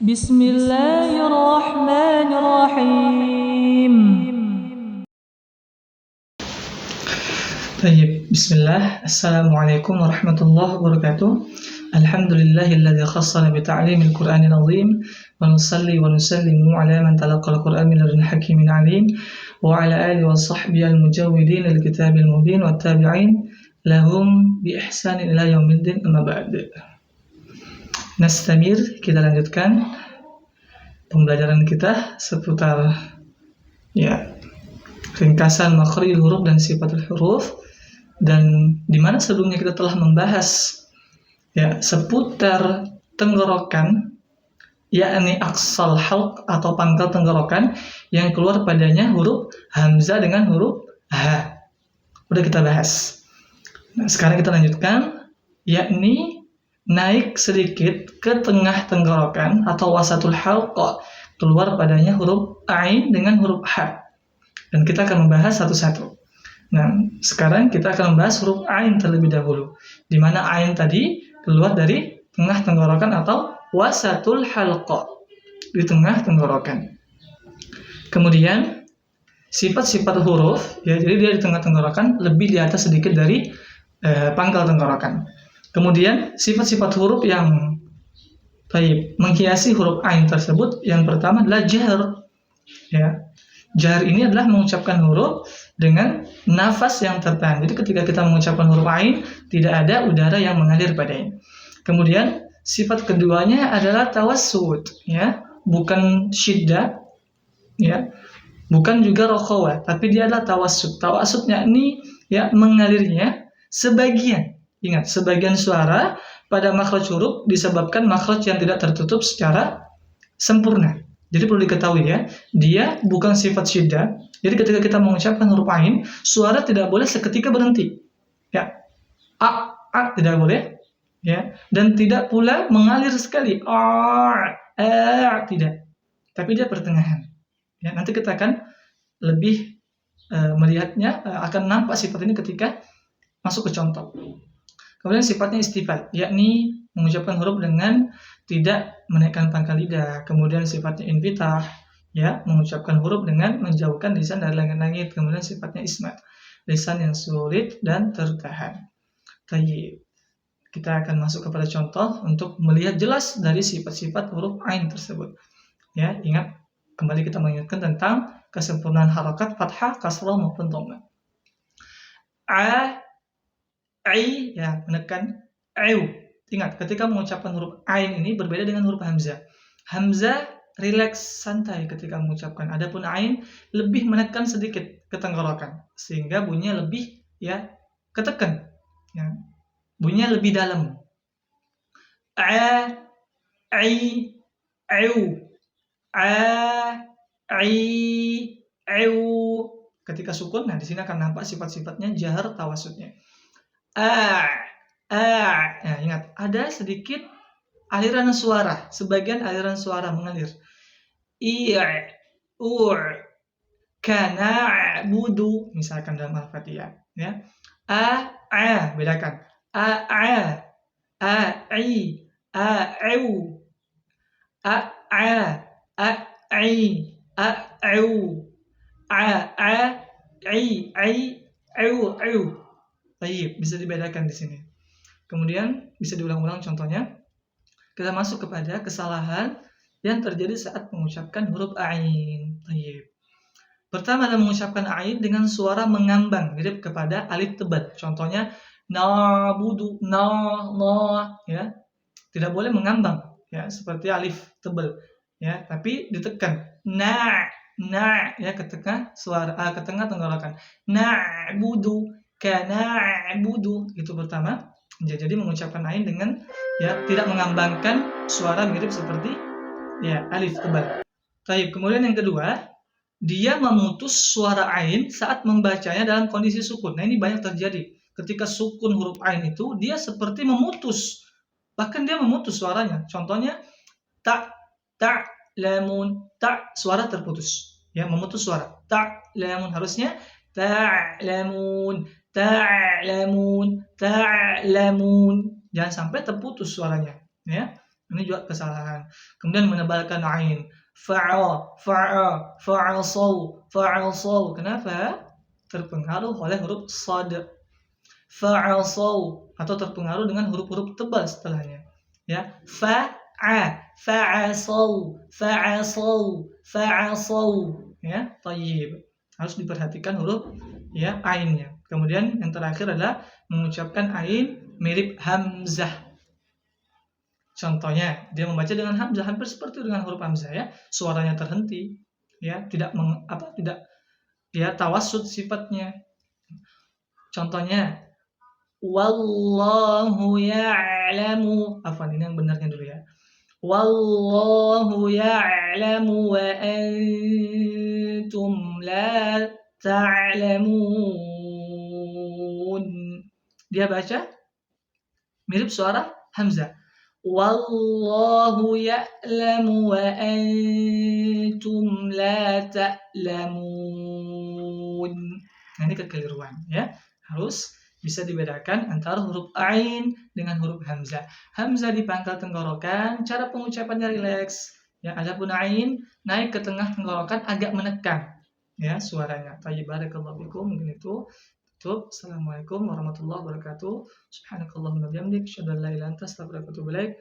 بسم الله الرحمن الرحيم. طيب بسم الله. Assalamualaikum warahmatullahi wabarakatuh. Alhamdulillahilladzi khassana bita'lim al-Qur'anil azim wa nusalli wa nusallimu ala man talaqa al-Qur'an min ladun hakimin alim wa ala alihi wa sahbihi al-mujawwidin al-kitabil mubin wa tabi'in lahum bi ihsanin ila yaumiddin amma ba'd. Nastamir, kita lanjutkan pembelajaran kita seputar ringkasan makhrajul huruf dan sifatul huruf. Dan di mana sebelumnya kita telah membahas seputar tenggorokan, yakni aqsal halq atau pangkal tenggorokan yang keluar padanya huruf hamzah dengan huruf ha. Udah kita bahas. Nah, sekarang kita lanjutkan, yakni naik sedikit ke tengah tenggorokan atau wasatul halq, keluar padanya huruf ain dengan huruf ha. Dan kita akan membahas satu-satu. Nah, sekarang kita akan membahas huruf ain terlebih dahulu, di mana ain tadi keluar dari tengah tenggorokan atau wasatul halqa, di tengah tenggorokan. Kemudian sifat-sifat huruf, jadi dia di tengah tenggorokan, lebih di atas sedikit dari pangkal tenggorokan. Kemudian sifat-sifat huruf yang menghiasi huruf ain tersebut, yang pertama adalah jahr. Jahr ini adalah mengucapkan huruf dengan nafas yang tertahan. Jadi ketika kita mengucapkan huruf ain, tidak ada udara yang mengalir padanya. Kemudian sifat keduanya adalah tawassut, bukan syiddah, bukan juga rokhawah, tapi dia adalah tawassut. Tawassutnya ini mengalirnya sebagian. Ingat, sebagian suara pada makhraj huruf disebabkan makhraj yang tidak tertutup secara sempurna. Jadi perlu diketahui dia bukan sifat syiddah. Jadi ketika kita mengucapkan huruf ain, suara tidak boleh seketika berhenti. A tidak boleh, dan tidak pula mengalir sekali. Tidak. Tapi dia pertengahan. Nanti kita akan lebih melihatnya, akan nampak sifat ini ketika masuk ke contoh. Kemudian sifatnya istifal, yakni mengucapkan huruf dengan tidak menaikkan pangkal lidah. Kemudian sifatnya infitah, mengucapkan huruf dengan menjauhkan lisan dari langit-langit. Kemudian sifatnya ismat, lisan yang sulit dan tertahan. Kita akan masuk kepada contoh untuk melihat jelas dari sifat-sifat huruf ain tersebut. Ingat, kembali kita mengingatkan tentang kesempurnaan harakat fathah, kasrah maupun dhamma. Ai, menekan au. Ingat, ketika mengucapkan huruf ain ini berbeda dengan huruf hamzah. Hamzah rileks, santai ketika mengucapkan. Adapun ain lebih menekan sedikit ke tenggorokan, sehingga bunyinya lebih ketekan. Bunyinya lebih dalam. Ai, au. Ai, au. Ketika sukun, di sini akan nampak sifat-sifatnya jahar tawassutnya. Ingat, ada sedikit aliran suara, sebagian aliran suara mengalir. Kana budu, misalkan dalam Al-Fatihah, bedakan. Bisa dibedakan di sini. Kemudian bisa diulang-ulang contohnya. Kita masuk kepada kesalahan yang terjadi saat mengucapkan huruf ain. Pertama adalah mengucapkan ain dengan suara mengambang, mirip kepada alif tebal. Contohnya nabudu, tidak boleh mengambang, seperti alif tebal, tapi ditekan. Ke tengah suara, ke tengah tenggorokan. Na'budu, kana'budu, itu pertama. Jadi mengucapkan ain dengan tidak mengambangkan suara mirip seperti alif tebal. Kemudian yang kedua, dia memutus suara ain saat membacanya dalam kondisi sukun. Nah, ini banyak terjadi. Ketika sukun huruf ain itu, dia seperti memutus. Bahkan dia memutus suaranya. Contohnya lamun, suara terputus. Memutus suara. Lamun, harusnya ta'lamun. Jangan sampai terputus suaranya. Ini juga kesalahan. Kemudian menebalkan ain. Fa'asau. Kenapa? Terpengaruh oleh huruf sad. Fa'asau atau terpengaruh dengan huruf-huruf tebal setelahnya. Ya, fa'asau. Ya, thayyib. Harus diperhatikan huruf ya ainnya. Kemudian yang terakhir adalah mengucapkan ain mirip hamzah. Contohnya, dia membaca dengan hamzah hampir seperti dengan huruf hamzah ya. Suaranya terhenti, ya, tidak tawassut sifatnya. Contohnya, wallahu ya'lamu. Afwan, ini yang benarnya dulu ya. Wallahu ya'lamu wa antum la ta'lamun. Dia baca mirip suara hamzah. Wallahu ya'lamu wa antum la ta'lamun. Nah, ini kekeliruan ya. Harus bisa dibedakan antara huruf ain dengan huruf hamzah. Hamzah di pangkal tenggorokan, cara pengucapannya rileks. Ya, adapun ain naik ke tengah tenggorokan agak menekan ya suaranya. Thayyib, barakallahu fikum. Mungkin itu. Assalamualaikum warahmatullahi wabarakatuh. Subhanakallahumma bihamdik, asyhadu an la ilaha illa anta, astaghfiruka wa atubu ilaik.